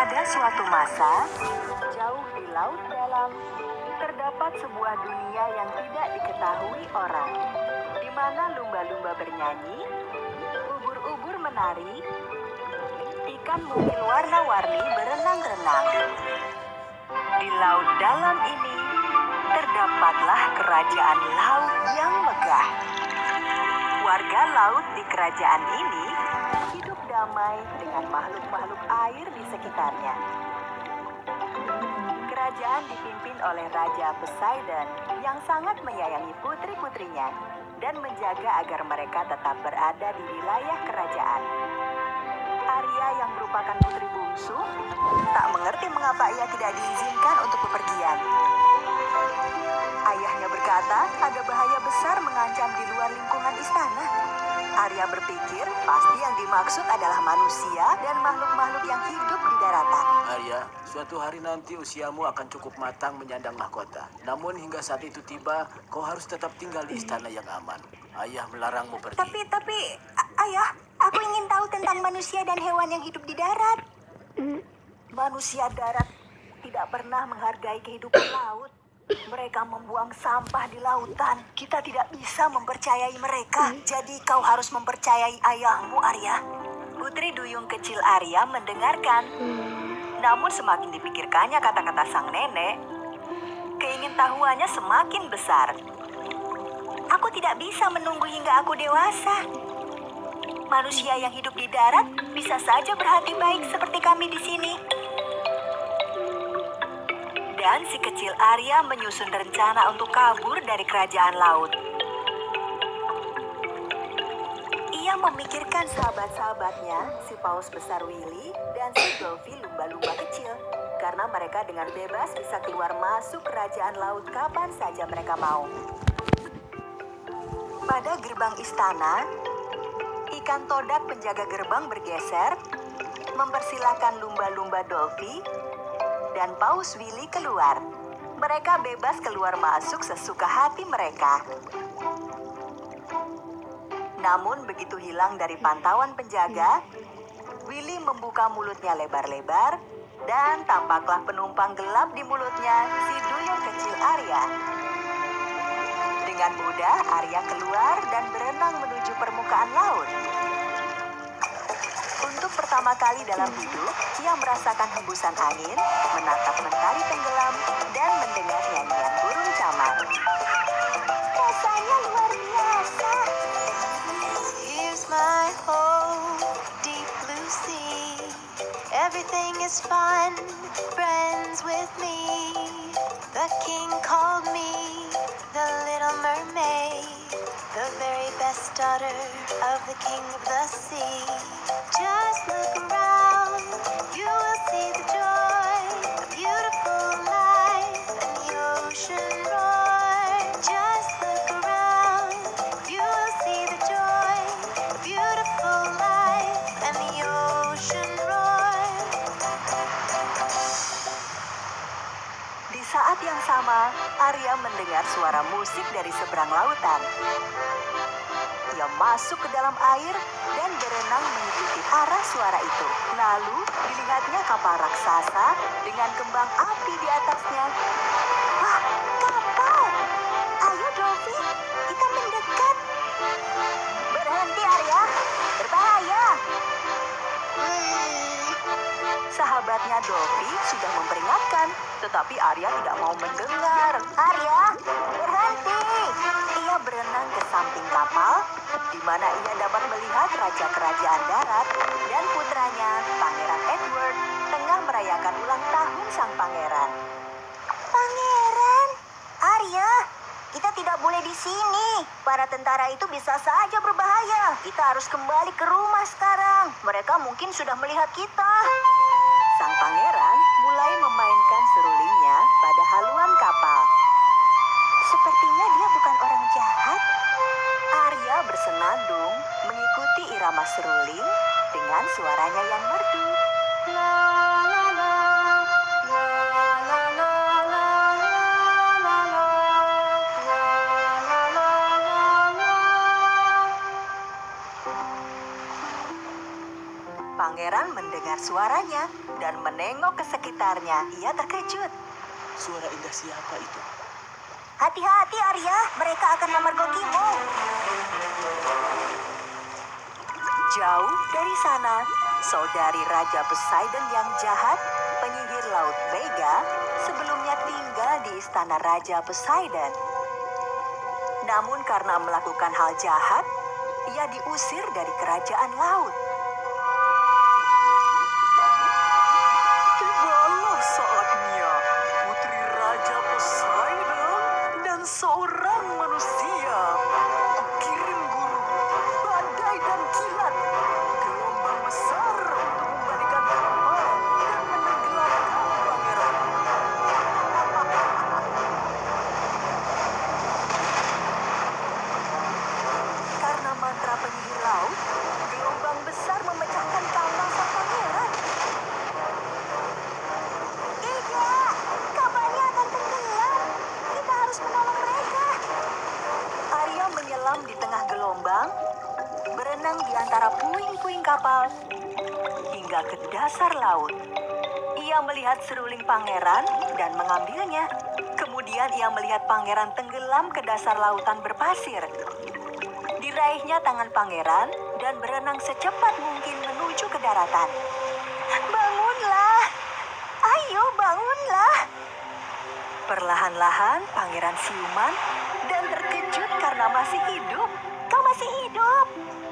Pada suatu masa, jauh di laut dalam, terdapat sebuah dunia yang tidak diketahui orang, di mana lumba-lumba bernyanyi, ubur-ubur menari, ikan mungil warna-warni berenang-renang. Di laut dalam ini, terdapatlah kerajaan laut yang megah. Warga laut di kerajaan ini hidup damai dengan makhluk-makhluk air di sekitarnya. Kerajaan dipimpin oleh Raja Poseidon yang sangat menyayangi putri-putrinya dan menjaga agar mereka tetap berada di wilayah kerajaan. Arya yang merupakan putri bungsu tak mengerti mengapa ia tidak diizinkan untuk bepergian. Ayahnya berkata ada bahaya besar mengancam di luar lingkungan istana. Arya berpikir pasti yang dimaksud adalah manusia dan makhluk-makhluk yang hidup di daratan. Arya, suatu hari nanti usiamu akan cukup matang menyandang mahkota. Namun hingga saat itu tiba, kau harus tetap tinggal di istana yang aman. Ayah melarangmu pergi. Tapi, ayah, aku ingin tahu tentang manusia dan hewan yang hidup di darat. Manusia darat tidak pernah menghargai kehidupan laut. Mereka membuang sampah di lautan. Kita tidak bisa mempercayai mereka. Jadi kau harus mempercayai ayahmu, Arya. Putri duyung kecil Arya mendengarkan. Namun semakin dipikirkannya kata-kata sang nenek, keingintahuannya semakin besar. Aku tidak bisa menunggu hingga aku dewasa. Manusia yang hidup di darat bisa saja berhati baik seperti kami di sini. Dan si kecil Arya menyusun rencana untuk kabur dari kerajaan laut. Ia memikirkan sahabat-sahabatnya, si paus besar Willy dan si Dolphy lumba-lumba kecil. Karena mereka dengan bebas bisa keluar masuk kerajaan laut kapan saja mereka mau. Pada gerbang istana, ikan todak penjaga gerbang bergeser, mempersilahkan lumba-lumba Dolphy dan paus Willy keluar. Mereka bebas keluar masuk sesuka hati mereka. Namun begitu hilang dari pantauan penjaga, Willy membuka mulutnya lebar-lebar dan tampaklah penumpang gelap di mulutnya si duyung kecil Arya. Dengan mudah Arya keluar dan berenang menuju permukaan laut. Untuk pertama kali dalam hidup, ia merasakan hembusan angin, menatap mentari tenggelam, dan mendengar nyanyian burung camar. Rasanya luar biasa. Here's my home, deep blue sea. Everything is fun, friends with me. The king called me the little mermaid, the very best daughter of the king of the sea. Just look around, you will see the joy, a beautiful life, and the ocean roar. Just look around, you will see the joy, a beautiful life, and the ocean roar. Di saat yang sama, Arya mendengar suara musik dari seberang lautan. Ia masuk ke dalam air dan berenang mengikuti arah suara itu. Lalu dilihatnya kapal raksasa dengan kembang api di atasnya. Wah, kapal! Ayo Dolphy, kita mendekat. Berhenti Arya, berbahaya. Sahabatnya Dolphy sudah memperingatkan, tetapi Arya tidak mau mendengar. Arya, berhenti! Ia berenang ke samping kapal, di mana ia dapat melihat raja kerajaan darat dan putranya, Pangeran Edward, tengah merayakan ulang tahun sang pangeran. Pangeran, Arya, kita tidak boleh di sini. Para tentara itu bisa saja berbahaya. Kita harus kembali ke rumah sekarang. Mereka mungkin sudah melihat kita. Sang pangeran mulai memainkan serulingnya pada haluan kapal. Sepertinya dia bukan orang jahat. Arya bersenandung mengikuti irama seruling dengan suaranya yang merdu. La la la, la la la la, la la la, la la la la. Pangeran mendengar suaranya dan menengok ke sekitarnya. Ia terkejut. Suara indah siapa itu? Hati-hati Arya, mereka akan memergokimu. Jauh dari sana, saudari Raja Poseidon yang jahat, penyihir laut Vega, sebelumnya tinggal di istana Raja Poseidon. Namun karena melakukan hal jahat, ia diusir dari kerajaan laut. Tibalah saatnya Putri Raja Poseidon dan seorang manusia. Kirim guru, badai dan kilat, gelombang besar untuk membalikan kapal dan menenggelamkan pangeran. Karena mantra penyihir laut, gelombang besar memecahkan kapal sang pangeran. Tidak, kapalnya akan tenggelam. Kita harus menolong mereka. Arya menyelam di tengah gelombang, berenang di antara puing-puing kapal, hingga ke dasar laut. Ia melihat seruling pangeran dan mengambilnya. Kemudian ia melihat pangeran tenggelam ke dasar lautan berpasir. Diraihnya tangan pangeran dan berenang secepat mungkin menuju ke daratan. Bangunlah! Ayo bangunlah! Perlahan-lahan pangeran siuman dan terkejut karena masih hidup. Kau masih hidup!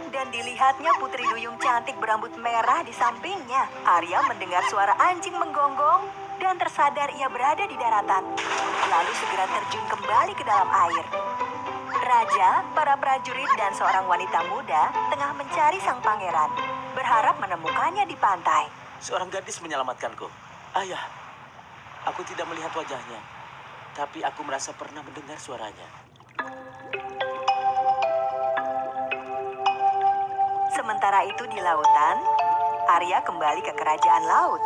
Dan dilihatnya putri duyung cantik berambut merah di sampingnya. Arya mendengar suara anjing menggonggong dan tersadar ia berada di daratan. Lalu segera terjun kembali ke dalam air. Raja, para prajurit, dan seorang wanita muda tengah mencari sang pangeran, berharap menemukannya di pantai. Seorang gadis menyelamatkanku. Ayah, aku tidak melihat wajahnya, tapi aku merasa pernah mendengar suaranya. Sementara itu di lautan, Arya kembali ke kerajaan laut.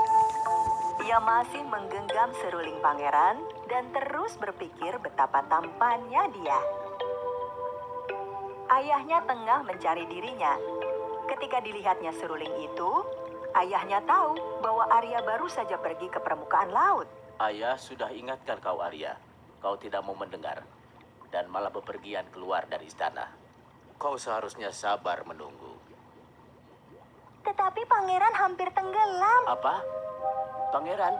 Ia masih menggenggam seruling pangeran dan terus berpikir betapa tampannya dia. Ayahnya tengah mencari dirinya. Ketika dilihatnya seruling itu, ayahnya tahu bahwa Arya baru saja pergi ke permukaan laut. Ayah sudah ingatkan kau, Arya. Kau tidak mau mendengar dan malah bepergian keluar dari istana. Kau seharusnya sabar menunggu. Tetapi pangeran hampir tenggelam. Apa? Pangeran?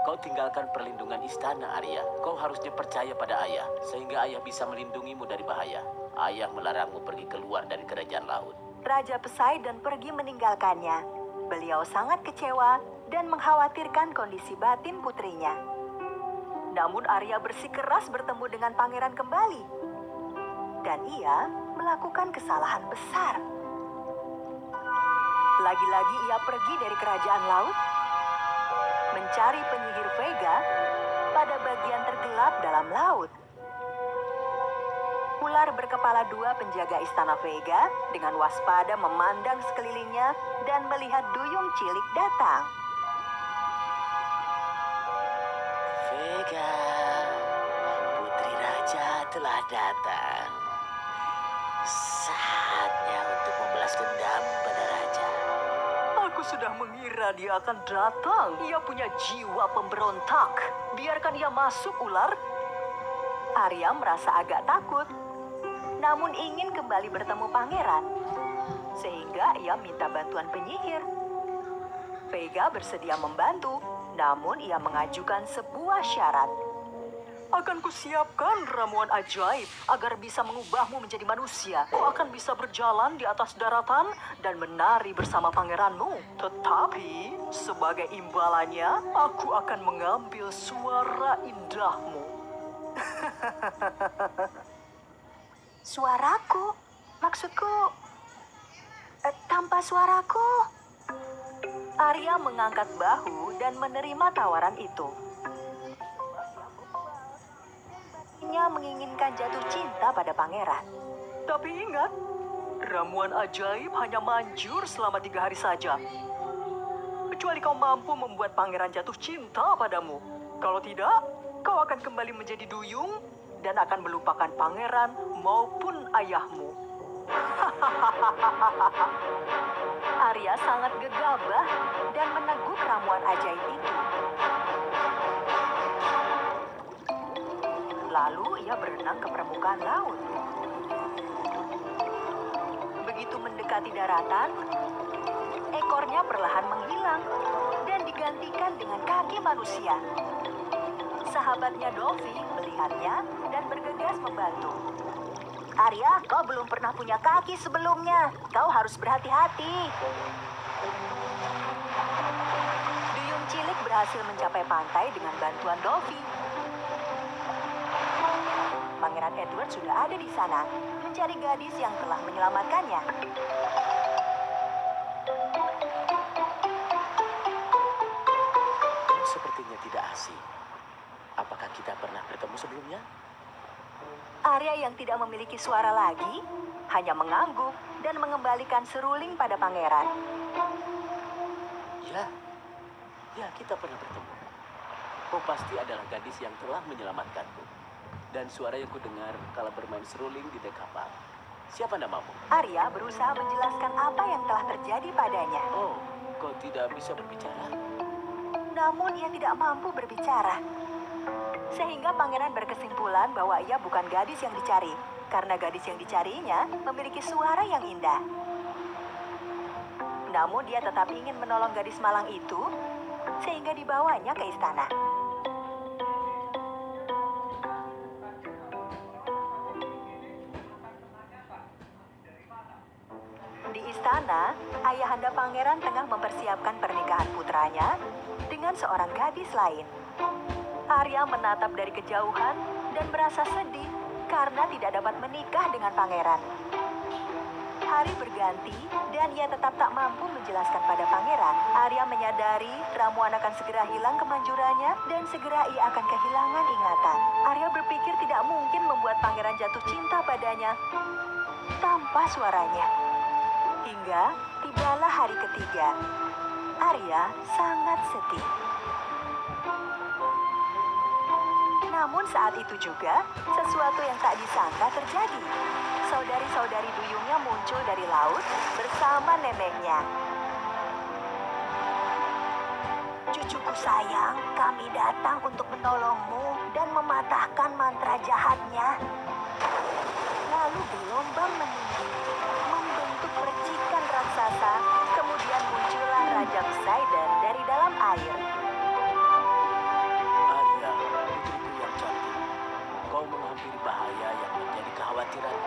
Kau tinggalkan perlindungan istana, Arya. Kau harusnya percaya pada ayah, sehingga ayah bisa melindungimu dari bahaya. Ayah melarangmu pergi keluar dari kerajaan laut. Raja Poseidon pergi meninggalkannya. Beliau sangat kecewa dan mengkhawatirkan kondisi batin putrinya. Namun Arya bersikeras bertemu dengan pangeran kembali. Dan ia melakukan kesalahan besar. Lagi-lagi ia pergi dari kerajaan laut, mencari penyihir Vega pada bagian tergelap dalam laut. Ular berkepala dua penjaga istana Vega dengan waspada memandang sekelilingnya dan melihat duyung cilik datang. Vega, putri raja telah datang. Saatnya untuk membalas dendam pada raja. Aku sudah mengira dia akan datang. Ia punya jiwa pemberontak. Biarkan ia masuk, ular. Arya merasa agak takut, namun ingin kembali bertemu pangeran. Sehingga ia minta bantuan penyihir. Vega bersedia membantu, namun ia mengajukan sebuah syarat. Akan kusiapkan ramuan ajaib agar bisa mengubahmu menjadi manusia. Kau akan bisa berjalan di atas daratan dan menari bersama pangeranmu. Tetapi sebagai imbalannya, aku akan mengambil suara indahmu. Suaraku? Maksudku, tanpa suaraku? Arya mengangkat bahu dan menerima tawaran itu. Ia menginginkan jatuh cinta pada pangeran. Tapi ingat, ramuan ajaib hanya manjur selama 3 hari saja. Kecuali kau mampu membuat pangeran jatuh cinta padamu. Kalau tidak, kau akan kembali menjadi duyung dan akan melupakan pangeran maupun ayahmu. Arya sangat gegabah dan meneguk ramuan ajaib itu. Lalu ia berenang ke permukaan laut. Begitu mendekati daratan, ekornya perlahan menghilang dan digantikan dengan kaki manusia. Sahabatnya Dolphy melihatnya dan bergegas membantu. Arya, kau belum pernah punya kaki sebelumnya. Kau harus berhati-hati. Duyung cilik berhasil mencapai pantai dengan bantuan Dolphy. Pangeran Edward sudah ada di sana, mencari gadis yang telah menyelamatkannya. Kau sepertinya tidak asing. Apakah kita pernah bertemu sebelumnya? Arya yang tidak memiliki suara lagi, hanya mengangguk dan mengembalikan seruling pada pangeran. Ya, kita pernah bertemu. Kau pasti adalah gadis yang telah menyelamatkanku. Dan suara yang kudengar kala bermain seruling di dek kapal. Siapa namamu? Arya berusaha menjelaskan apa yang telah terjadi padanya. Oh, kau tidak bisa berbicara? Namun ia tidak mampu berbicara. Sehingga pangeran berkesimpulan bahwa ia bukan gadis yang dicari. Karena gadis yang dicarinya memiliki suara yang indah. Namun dia tetap ingin menolong gadis malang itu, sehingga dibawanya ke istana. Di istana, ayahanda pangeran tengah mempersiapkan pernikahan putranya dengan seorang gadis lain. Arya menatap dari kejauhan dan merasa sedih karena tidak dapat menikah dengan pangeran. Hari berganti dan ia tetap tak mampu menjelaskan pada pangeran. Arya menyadari ramuan akan segera hilang kemanjurannya dan segera ia akan kehilangan ingatan. Arya berpikir tidak mungkin membuat pangeran jatuh cinta padanya tanpa suaranya. Hingga tibalah hari ketiga. Arya sangat sedih. Namun saat itu juga, sesuatu yang tak disangka terjadi. Saudari-saudari duyungnya muncul dari laut bersama neneknya. Cucuku sayang, kami datang untuk menolongmu dan mematahkan mantra jahatnya. Lalu gelombang meninggi, membentuk percikan raksasa, kemudian muncullah Raja Poseidon dari dalam air. Arya, putriku yang cantik. Kau menghampiri bahaya yang menjadi kekhawatiran.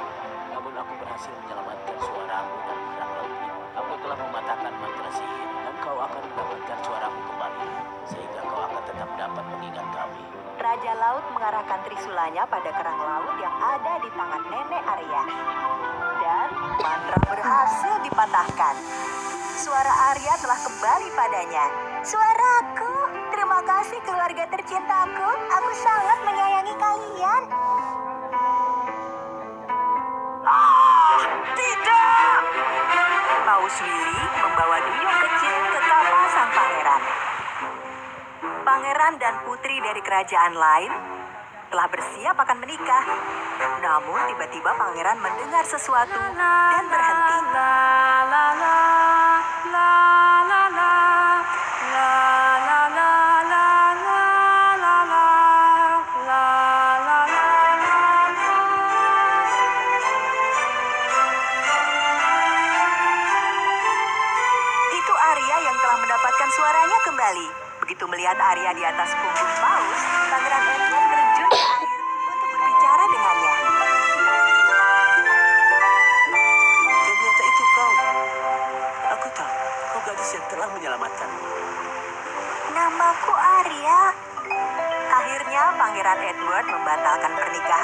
Namun aku berhasil menyelamatkan suaramu dari perang laut ini. Aku telah mematahkan mantra sihir dan kau akan mendapatkan suaramu kembali. Sehingga kau akan tetap dapat mengingat kami. Raja Laut mengarahkan trisulanya pada kerang laut yang ada di tangan nenek Arya. Dan mantra berhasil dipatahkan. Suara Arya telah kembali padanya. Suaraku, terima kasih keluarga tercintaku. Aku sangat menyayangi kalian. Tidak! Paus Willy membawa duyung kecil ke kapal sang pangeran. Pangeran dan putri dari kerajaan lain telah bersiap akan menikah. Namun tiba-tiba pangeran mendengar sesuatu dan berhenti. Itu Arya yang telah mendapatkan suaranya kembali. Begitu melihat Arya di atas punggung Paus, Pangeran Edward terjun ke air untuk berbicara dengannya. Ternyata itu kau. Aku tahu, kau gadis yang telah menyelamatkanku. Namaku Arya. Akhirnya Pangeran Edward membatalkan pernikahan